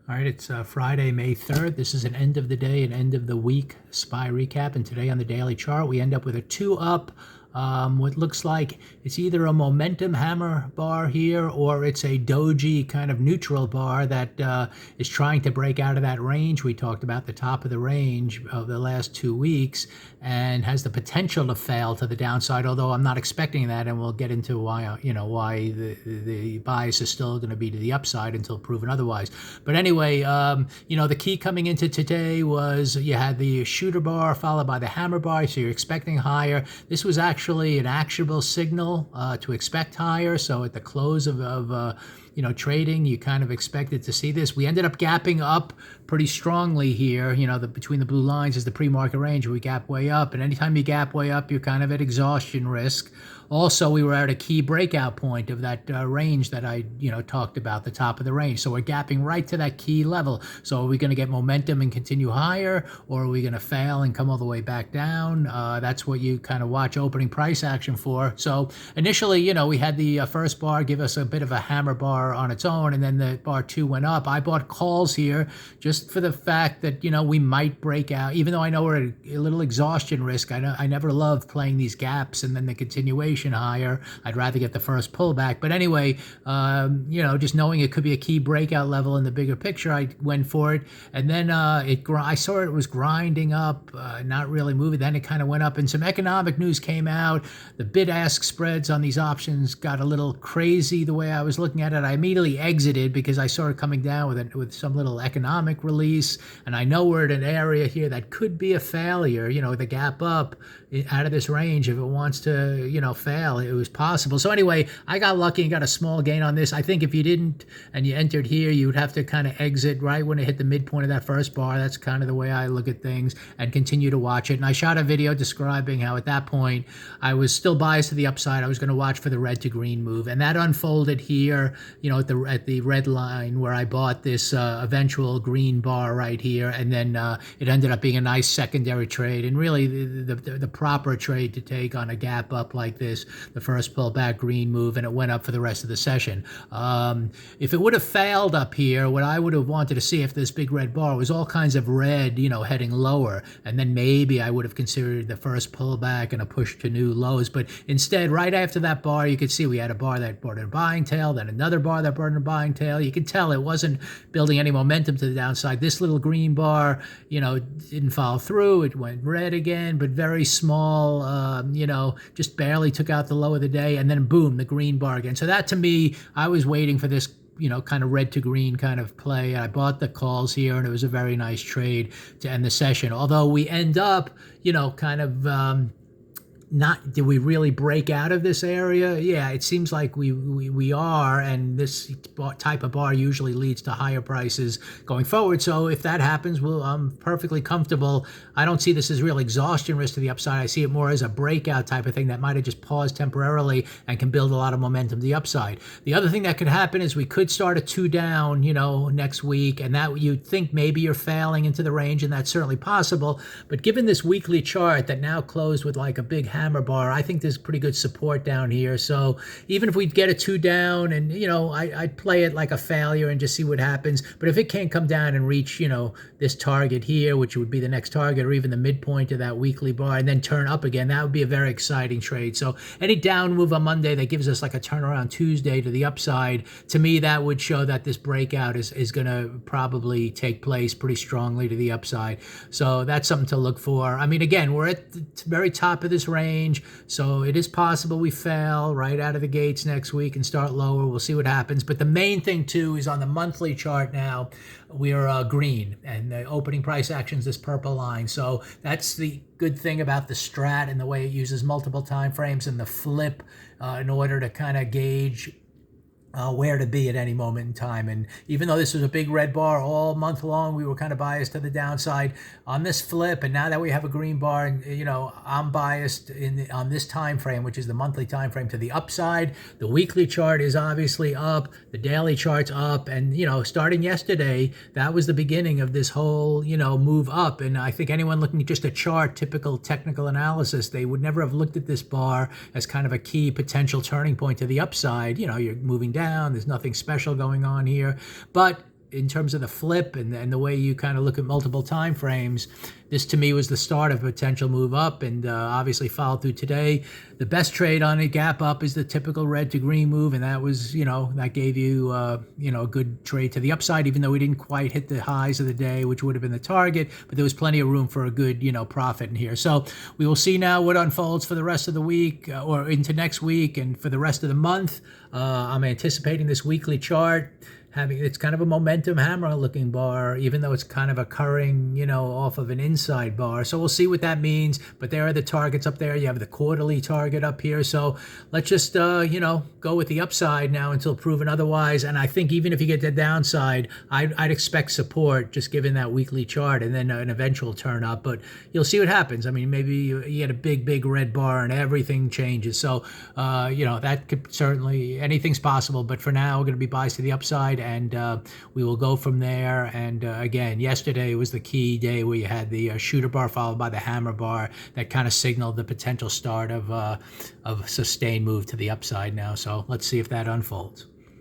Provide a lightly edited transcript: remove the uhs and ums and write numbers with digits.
All right, it's Friday, May 3rd. This is an end of the day and end of the week SPY recap. And today on the daily chart, we end up with a 2 up. What looks like it's either a momentum hammer bar here or it's a doji kind of neutral bar that is trying to break out of that range. We talked about the top of the range of the last 2 weeks and has the potential to fail to the downside, although I'm not expecting that, and we'll get into why the bias is still going to be to the upside until proven otherwise. But anyway, the key coming into today was you had the shooter bar followed by the hammer bar, so you're expecting higher. This was actually an actionable signal to expect higher. So at the close of trading, you kind of expected to see this. We ended up gapping up pretty strongly here. Between the blue lines is the pre-market range. We gap way up, and anytime you gap way up, you're kind of at exhaustion risk. Also, we were at a key breakout point of that range that I talked about, the top of the range. So we're gapping right to that key level. So are we going to get momentum and continue higher, or are we going to fail and come all the way back down? That's what you kind of watch opening price action for. So initially, we had the first bar give us a bit of a hammer bar on its own, and then the bar 2 went up. I bought calls here just for the fact that we might break out, even though I know we're at a little exhaustion risk. I never love playing these gaps and then the continuation higher. I'd rather get the first pullback. But anyway, just knowing it could be a key breakout level in the bigger picture, I went for it. And then I saw it was grinding up, not really moving. Then it kind of went up, and some economic news came out. The bid-ask spreads on these options got a little crazy the way I was looking at it. I immediately exited because I saw it coming down with some little economic release, and I know we're at an area here that could be a failure. The gap up out of this range, if it wants to fail, it was possible. So anyway, I got lucky and got a small gain on this. I think if you didn't and you entered here, you would have to kind of exit right when it hit the midpoint of that first bar. That's kind of the way I look at things, and continue to watch it. And I shot a video describing how at that point I was still biased to the upside. I was going to watch for the red to green move, and that unfolded here at the red line where I bought this eventual green bar right here, and then it ended up being a nice secondary trade, and really the proper trade to take on a gap up like this, the first pullback green move, and it went up for the rest of the session. If it would have failed up here, what I would have wanted to see if this big red bar was all kinds of red, heading lower, and then maybe I would have considered the first pullback and a push to new lows. But instead, right after that bar, you could see we had a bar that brought in a buying tail, then another bar that brought in a buying tail. You could tell it wasn't building any momentum to the downside. This little green bar, didn't follow through. It went red again, but very small, just barely took out the low of the day, and then boom, the green bar again. So that, to me, I was waiting for this kind of red to green kind of play. I bought the calls here, and it was a very nice trade to end the session. Although we end up, kind of did we really break out of this area? Yeah, it seems like we are, and this type of bar usually leads to higher prices going forward. So if that happens, I'm perfectly comfortable. I don't see this as real exhaustion risk to the upside. I see it more as a breakout type of thing that might have just paused temporarily and can build a lot of momentum to the upside. The other thing that could happen is we could start a 2 down, next week, and that you'd think maybe you're failing into the range, and that's certainly possible. But given this weekly chart that now closed with like a big hammer bar, I think there's pretty good support down here. So even if we get a 2 down, and I'd play it like a failure and just see what happens. But if it can't come down and reach this target here, which would be the next target, or even the midpoint of that weekly bar, and then turn up again, that would be a very exciting trade. So any down move on Monday that gives us like a turnaround Tuesday to the upside, to me that would show that this breakout is going to probably take place pretty strongly to the upside. So that's something to look for. I mean, again, we're at the very top of this range, so it is possible we fail right out of the gates next week and start lower. We'll see what happens. But the main thing too is on the monthly chart now, we're green, and the opening price action is this purple line. So that's the good thing about the strat and the way it uses multiple time frames and the flip in order to kind of gauge where to be at any moment in time. And even though this was a big red bar all month long, we were kind of biased to the downside on this flip. And now that we have a green bar, and I'm biased on this time frame, which is the monthly time frame, to the upside. The weekly chart is obviously up, the daily chart's up, and starting yesterday, that was the beginning of this whole move up. And I think anyone looking at just a chart, typical technical analysis, they would never have looked at this bar as kind of a key potential turning point to the upside. You're moving down, there's nothing special going on here, but in terms of the flip and the way you kind of look at multiple time frames, this to me was the start of a potential move up, and obviously followed through today. The best trade on a gap up is the typical red to green move, and that was, that gave you, a good trade to the upside, even though we didn't quite hit the highs of the day, which would have been the target, but there was plenty of room for a good, profit in here. So we will see now what unfolds for the rest of the week or into next week and for the rest of the month. I'm anticipating this weekly chart it's kind of a momentum hammer looking bar, even though it's kind of occurring, off of an inside bar. So we'll see what that means. But there are the targets up there. You have the quarterly target up here. So let's just, go with the upside now until proven otherwise. And I think even if you get the downside, I'd expect support just given that weekly chart and then an eventual turn up. But you'll see what happens. I mean, maybe you get a big red bar and everything changes. So, that could certainly, anything's possible. But for now, we're going to be biased to the upside, and we will go from there. And again, yesterday was the key day where you had the shooter bar followed by the hammer bar that kind of signaled the potential start of a sustained move to the upside now. So let's see if that unfolds.